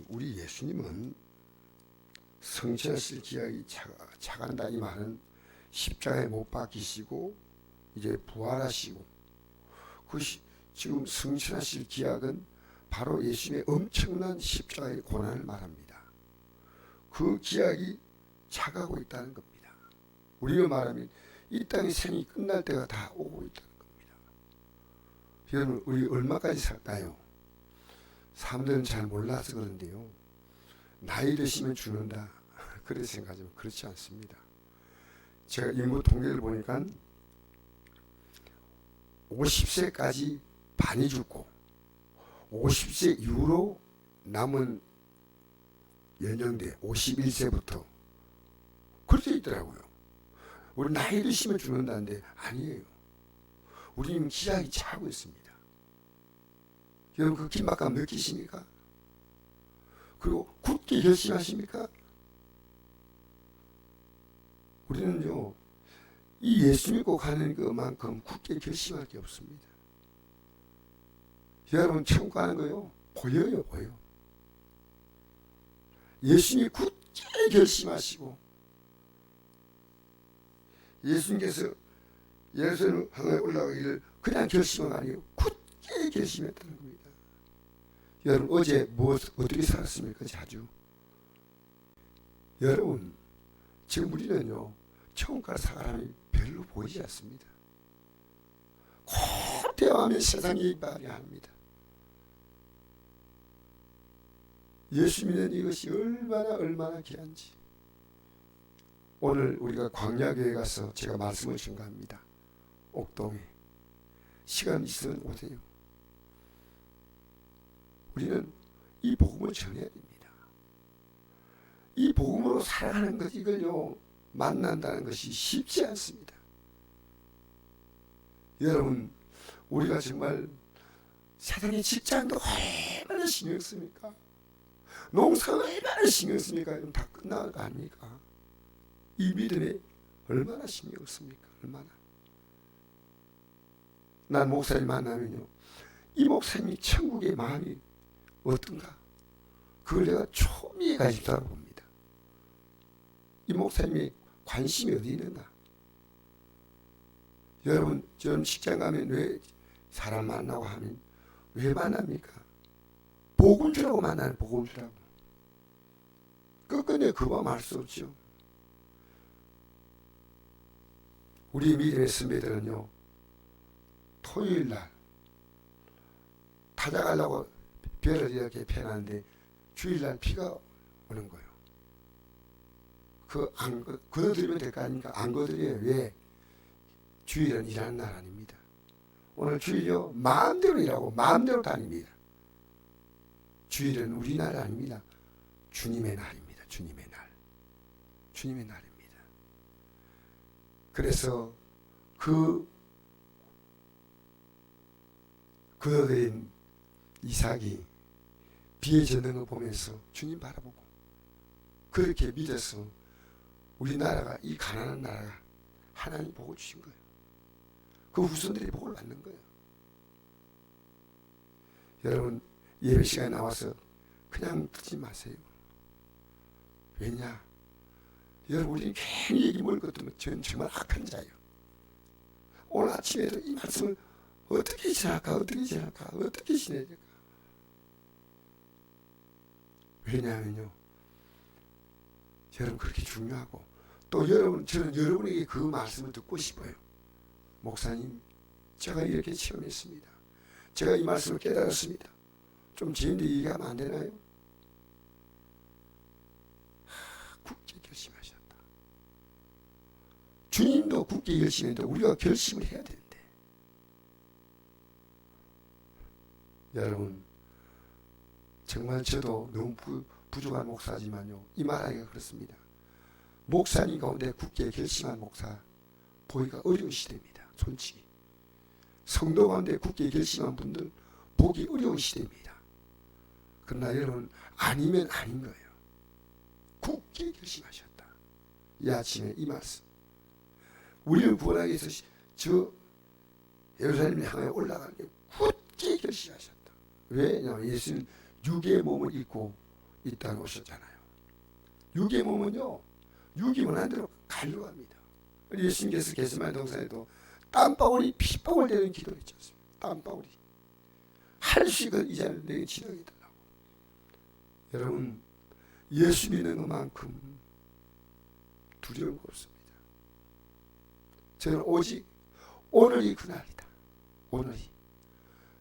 정말 우리 예수님은 성취하실 기약이 차간다 이 말은 십자가에 못 박히시고 이제 부활하시고 지금 성취하실 기약은 바로 예수님의 엄청난 십자가의 고난을 말합니다. 그 기약이 차가고 있다는 겁니다. 우리가 말하면 이 땅의 생이 끝날 때가 다 오고 있다는 겁니다. 여러분, 우리 얼마까지 살까요? 사람들은 잘 몰라서 그런데요, 나이 드시면 죽는다 그렇게 생각하지만 그렇지 않습니다. 제가 인구 통계를 보니까 50세까지 반이 죽고 50세 이후로 남은 연령대 51세부터 그렇게 있더라고요. 우리 나이 드시면 죽는다는데 아니에요. 우리는 기약이 차고 있습니다. 여러분, 그 긴박감 느끼십니까? 그리고 굳게 결심하십니까? 우리는요, 이 예수 믿고 가는 그만큼 굳게 결심할 게 없습니다. 여러분, 천국 가는 거요, 보여요, 보여. 예수님이 굳게 결심하시고, 예수님께서 예루살렘 항에 올라가기를 그냥 결심한 아니에요. 굳게 결심했다는 겁니다. 여러분, 어제 어떻게 살았습니까? 자주. 여러분, 지금 우리는요, 천국 갈 사람이 별로 보이지 않습니다. 곧 대화하면 세상이 말이 합니다. 예수 믿는 이것이 얼마나 귀한지. 오늘 우리가 광야교회 가서 제가 말씀을 전가합니다. 옥동에 시간 있으면 오세요. 우리는 이 복음을 전해야 됩니다. 이 복음으로 살아가는 것, 이걸요 만난다는 것이 쉽지 않습니다. 여러분, 우리가 정말 세상의 직장도 얼마나 신경 씁니까? 농사가 얼마나 신경 씁니까? 이건 다 끝나는 거 아닙니까? 이 믿음에 얼마나 신경 씁니까? 얼마나. 난 목사님 만나면요, 이 목사님이 천국의 마음이 어떤가, 그걸 내가 초미에 싶다고 봅니다. 이 목사님의 관심이 어디 있는가. 여러분, 저는 직장 가면 왜 사람 만나고 하면 왜 만납니까? 복음 주라고 만나는, 복음 주라고. 끝끝내 그거만 수 없죠. 우리 믿음의 선배들은요, 토요일날 타자 가려고 별을 이렇게 펴놨는데 주일날 비가 오는 거예요. 걷어들이면 될 거 아닙니까? 안 걷어들여요. 왜? 주일은 일하는 날 아닙니다. 오늘 주일이요, 마음대로 일하고 마음대로 다닙니다. 주일은 우리 날 아닙니다. 주님의 날입니다. 주님의 날. 주님의 날입니다. 그래서 걷어들인 이삭이 비에 젖는 거 보면서 주님 바라보고 그렇게 믿어서 우리나라가, 이 가난한 나라가 하나님 복을 주신 거예요. 그 후손들이 복을 받는 거예요. 여러분, 예배 시간에 나와서 그냥 듣지 마세요. 왜냐? 여러분, 우리는 괜히 얘기 먹을 것도 없는, 저는 정말 악한 자예요. 오늘 아침에도 이 말씀을 어떻게 지낼까, 어떻게 지내야 될까. 왜냐하면요, 여러분, 그렇게 중요하고, 또 저는 여러분에게 그 말씀을 듣고 싶어요. 목사님, 제가 이렇게 체험했습니다. 제가 이 말씀을 깨달았습니다. 좀 재밌게 얘기하면 안 되나요? 굳게 결심하셨다. 주님도 굳게 결심했는데 우리가 결심을 해야 되는데. 여러분, 정말 저도 너무 부족한 목사지만요, 이 말하기가 그렇습니다. 목사님 가운데 굳게 결심한 목사 보기가 어려운 시대입니다. 솔직히 성도 가운데 굳게 결심한 분들 보기 어려운 시대입니다. 그러나 여러분, 아니면 아닌 거예요. 굳게 결심하셨다. 이 아침에 이 말씀, 우리를 구원하기 위해서 저 예루살렘 향해 올라가는 게 굳게 결심하셨다. 왜냐하면 예수는 육의 몸을 입고 이 땅에 오셨잖아요. 육의 몸은요, 육이 원하는 대로 가려고 합니다. 예수님께서 겟세마네 동산에도 땀방울이 피방울 되는 기도를 했지 않습니까? 땀방울이 할 수 있거든 이 자를 내게 지나게 달라고. 여러분, 예수 믿는 것만큼 두려운 거 없습니다. 저는 오직 오늘이 그날이다. 오늘이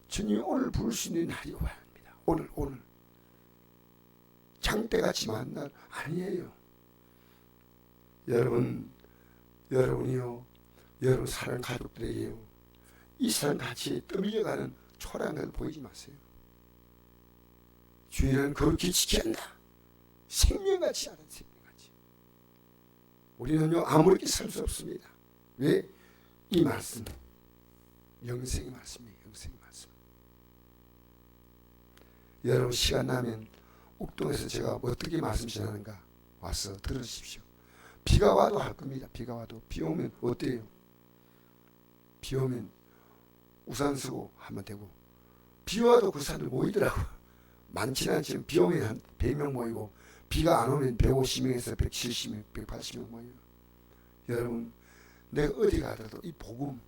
주님이 오늘 부를 수 있는 날이 와야 합니다. 오늘 장대같이 만난 날 아니에요. 여러분이요, 여러분 사랑 가족들에게요, 이 사랑 같이 떠밀려가는 초라한 걸 보이지 마세요. 주인은 거룩히 지켜야 한다. 생명같이 하는 생명같이. 우리는요 아무렇게 살 수 없습니다. 왜? 이 말씀, 영생의 말씀이에요. 영생의 말씀. 여러분 시간 나면 옥동에서 제가 어떻게 말씀 전하는가 와서 들으십시오. 비가 와도 할 겁니다. 비가 와도. 비 오면 어때요? 비 오면 우산 쓰고 하면 되고, 비 와도 그 산을 모이더라고. 많지는 않지만 비 오면 한 100명 모이고, 비가 안 오면 150명에서 170명, 180명 모여요. 여러분, 내가 어디 가더라도 이 복음,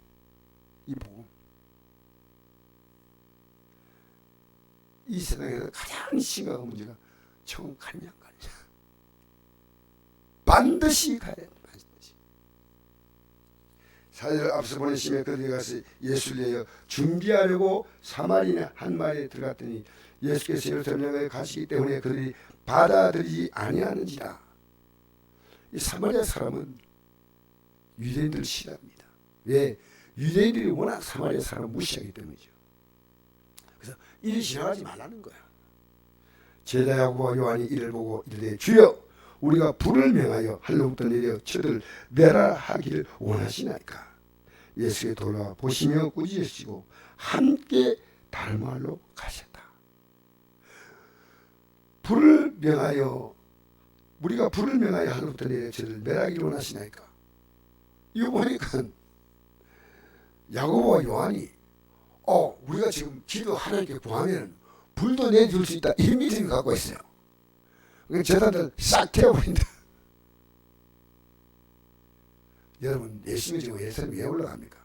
이 세상에서 가장 심각한 문제가 총 가느냐. 반드시 가야 돼. 반드시. 사절 앞서 보내심에 그들이 가서 예수를 위하여 준비하려고 사마리아 한 마리에 들어갔더니 예수께서 예루살렘에 가시기 때문에 그들이 받아들이지 아니하는지라. 이 사마리아 사람은 유대인들을 싫어합니다. 왜? 유대인들이 워낙 사마리아 사람을 무시하기 때문이죠. 그래서 이리 지나가지 말라는 거야. 제자 야고보와 요한이 이를 보고 이르되 주여 우리가 불을 명하여 하늘로부터 내려 저들을 내라 하기를 원하시나이까. 예수께 돌아보시며 꾸짖으시고 함께 다른 마을로 가셨다. 불을 명하여, 우리가 불을 명하여 하늘로부터 내려 저들을 멸하기를 원하시나이까. 이거 보니까 야고보와 요한이 우리가 지금 기도 하나님께 구하면 불도 내줄 수 있다, 이 믿음을 갖고 있어요. 그러니까 제자들 싹 태워버린다. 여러분, 예수님이 지금 예수님 왜 올라갑니까?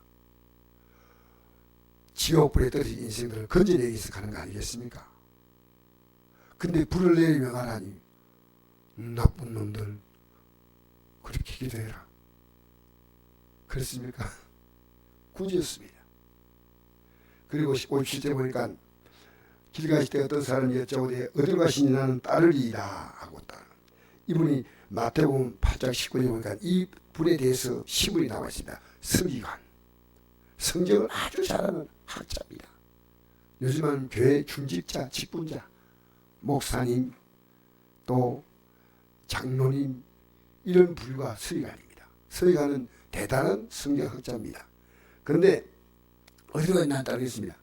지옥불에 떨어진 인생들을 건져내기 위해서 가는 거 아니겠습니까? 근데 불을 내리며 가라니, 나쁜 놈들 그렇게 기도해라. 그렇습니까? 구제였습니다. 그리고 57절 보니까 길 가실 때 어떤 사람이 여쭤보되 어디로 가시니 나는 따르리이다 하고 딱. 이분이 마태복음 8장 19절에 보니까 이 분에 대해서 시문이 나와 있습니다. 서기관, 성경을 아주 잘하는 학자입니다. 요즘은 교회 중직자, 직분자, 목사님, 또 장로님, 이런 부류가 서기관입니다. 서기관은 대단한 성경학자입니다. 그런데 어디로 가니 나는 따르겠습니다.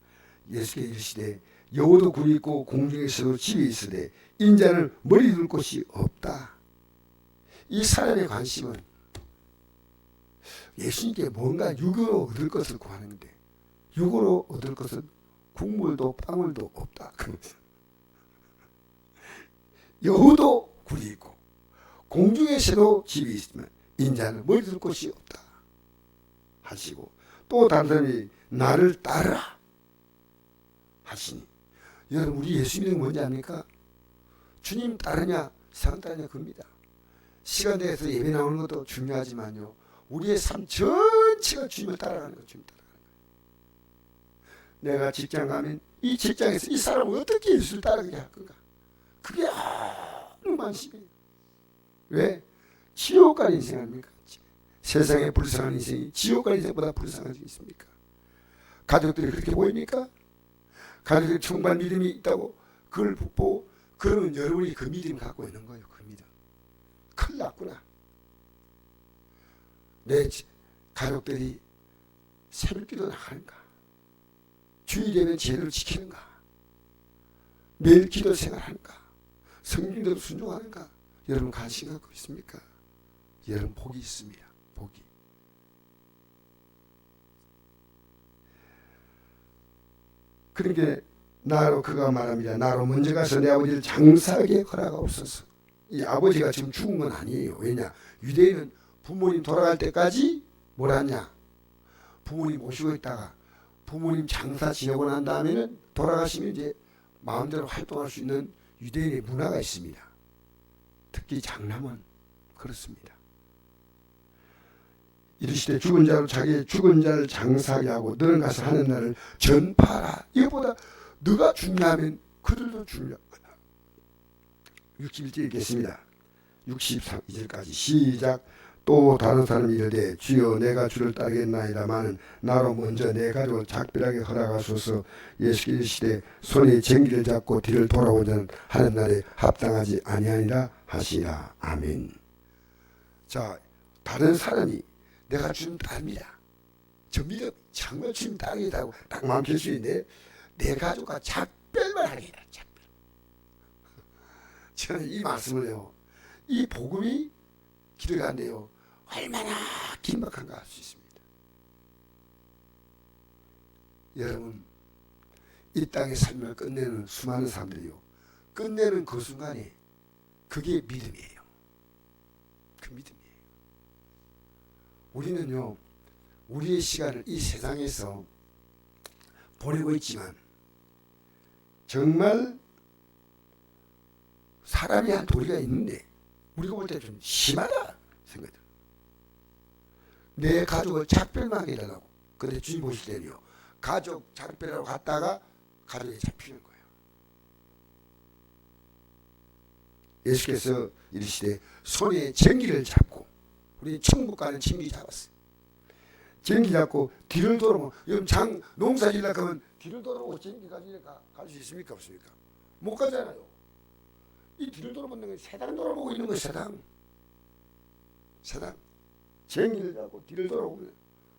예수께서 이르시되 여호도 굴이 있고 공중에서도 집이 있으되 인자는 머리 둘 곳이 없다. 이 사람의 관심은 예수님께 뭔가 육으로 얻을 것을 구하는데, 육으로 얻을 것은 국물도 빵물도 없다. 여호도 굴이 있고 공중에서도 집이 있으면 인자는 머리 둘 곳이 없다 하시고, 또 다른 사람이 나를 따르라 하시니, 여러분 우리 예수 믿는 건 뭔지 압니까? 주님 따르냐 세상 따르냐 그겁니다. 시간 내에서 예배 나오는 것도 중요하지만요, 우리의 삶 전체가 주님을 따라가는 거예요. 주님 따라가는 거예요. 내가 직장 가면 이 직장에서 이 사람을 어떻게 예수를 따르게 할 건가, 그게 아주 관심이에요. 왜? 지옥 갈 인생 아닙니까? 세상에 불쌍한 인생이 지옥 갈 인생보다 불쌍한 게 있습니까? 가족들이 그렇게 보입니까? 가족들이 충분한 믿음이 있다고 그걸 보고, 그러면 여러분이 그 믿음을 갖고 있는 거예요. 그 믿음. 큰일 났구나. 내 가족들이 새벽기도 나가는가? 주일에는 제대로 지키는가? 매일 기도 생활하는가? 성경대로 순종하는가? 여러분 관심 갖고 있습니까? 여러분 복이 있습니다. 복이. 그러니까 나로 그가 말합니다. 나로 먼저 가서 내 아버지를 장사하게 허락하옵소서. 이 아버지가 지금 죽은 건 아니에요. 왜냐? 유대인은 부모님 돌아갈 때까지 뭘 하냐? 부모님 모시고 있다가 부모님 장사 지내고 난 다음에는 돌아가시면 이제 마음대로 활동할 수 있는 유대인의 문화가 있습니다. 특히 장남은 그렇습니다. 이르시되 죽은 자로 자기의 죽은 자를 장사하게 하고 너는 가서 하는 날을 전파하라. 이것보다 너가 중요하면 그들도 중요하다. 61절 읽겠습니다. 62절까지 시작. 또 다른 사람이 이르되 주여 내가 주를 따르겠나이다마는 나로 먼저 내 가족을 작별하게 허락하소서. 예수께서 이르시되 손에 쟁기를 잡고 뒤를 돌아오자는 하는 날에 합당하지 아니하니라 하시라. 아멘. 자, 다른 사람이 내가 주님 따릅니다. 저 믿음 정말 주님 따르겠다고 딱 마음 결심인데 내 가족과 작별만 하겠다. 작별. 저는 이 말씀을요, 이 복음이 기도가는데요, 얼마나 긴박한가 할 수 있습니다. 여러분, 이 땅의 삶을 끝내는 수많은 사람들이요, 끝내는 그 순간에 그게 믿음이에요. 그 믿음이에요. 우리는요, 우리의 시간을 이 세상에서 보내고 있지만 정말 사람이 한 도리가 있는데 우리가 볼 때 좀 심하다 생각이 들어요. 내 가족을 작별만 하게 해달라고. 근데 주님 보실 때는요, 가족 작별하러 갔다가 가족이 잡히는 거예요. 예수께서 이르시되 손에 쟁기를 잡고, 우리 천국 가는 쟁기 잡았어요. 쟁기 잡고 뒤를 돌아보면, 여러분 농사 지으려고 하면 뒤를 돌아보고 쟁기 가지고 갈 수 있습니까? 없습니까? 못 가잖아요. 이 뒤를 돌아보는 건 세상 돌아보고 있는 거예요. 세상 쟁기를 잡고 뒤를 돌아보면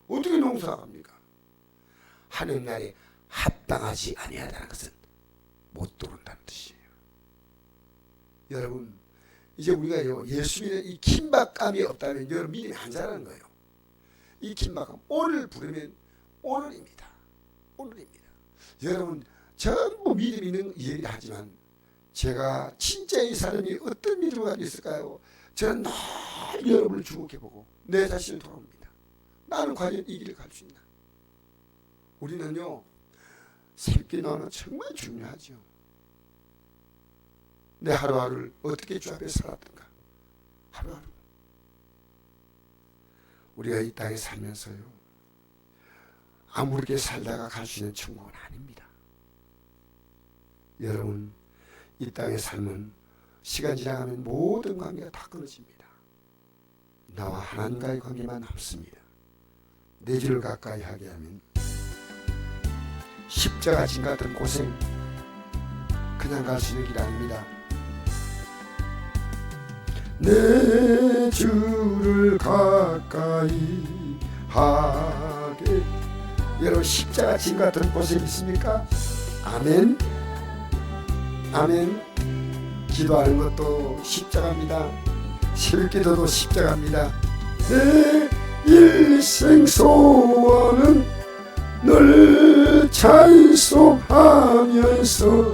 어떻게 농사가 갑니까? 하는 날에 합당하지 아니하다는 것은 못 들어온다는 뜻이에요. 여러분, 이제 우리가 예수 믿는 이 긴박감이 없다면 여러분 믿음이 안 자라는 거예요. 이 긴박감, 오늘 부르면 오늘입니다. 오늘입니다. 여러분, 전부 믿음 있는 얘기하지만 제가 진짜 이 사람이 어떤 믿음을 가지고 있을까요? 저는 늘 여러분을 주목해보고 내 자신을 돌아봅니다. 나는 과연 이 길을 갈 수 있나? 우리는요, 새벽에 나오는 정말 중요하죠. 내 하루하루를 어떻게 주 앞에 살았던가. 하루하루. 우리가 이 땅에 살면서요, 아무렇게 살다가 갈 수 있는 천국은 아닙니다. 여러분, 이 땅의 삶은 시간 지나가면 모든 관계가 다 끊어집니다. 나와 하나님과의 관계만 남습니다. 내 주를 가까이 하게 하면 십자가 진 같은 고생 그냥 갈 수 있는 길 아닙니다. 내 주를 가까이 하게. 여러분, 십자가 진 같은 고생 있습니까? 아멘. 아멘. 기도하는 것도 십자가입니다. 새벽기도도 십자가입니다. 내 일생 소원은 늘 찬송하면서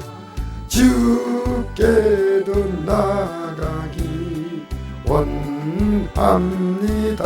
주께도 나가기 원합니다.